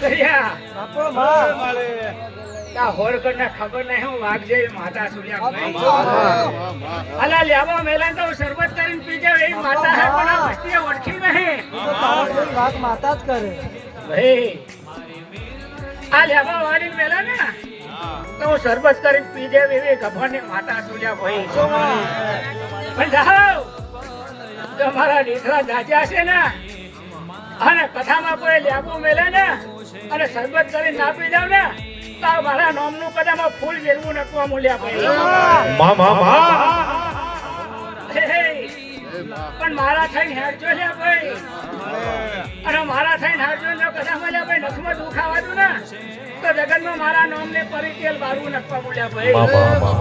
દરિયા બાપો માં તા હોરકરના ખબર નહીં હું વાગજે માતા સૂર્યા ભાઈ અલા લેવા મેલા તો શરબત કરીને પીજે એ માતા હે પણ આ વસ્તીએ ઓળખી નહીં તો તારા કોઈ વાત માતા જ કરે ભાઈ આ લેવા વાળી મેલા ને તો હું શરબત કરીને પીજે એવી ગભરની માતા સૂર્યા ભાઈ પણ જાઓ તમારા દીકરા જાજ્યા છે ને અને કથામાં કોઈ લેવું મેલે ને અને શરબત કરીને ના પી જાવ ને તો મારા નામનું કદામાં ફૂલ જેવું નકવા મૂલ્યા ભાઈ પણ મારા થઈને હેરજો લે ભાઈ અને મારા થઈને હેરજો ને કદામાં લે ભાઈ નખમાં દુખાવા દઉં ને તો જગતમાં મારા નામને પરિચય બારું નકવા મૂલ્યા ભાઈ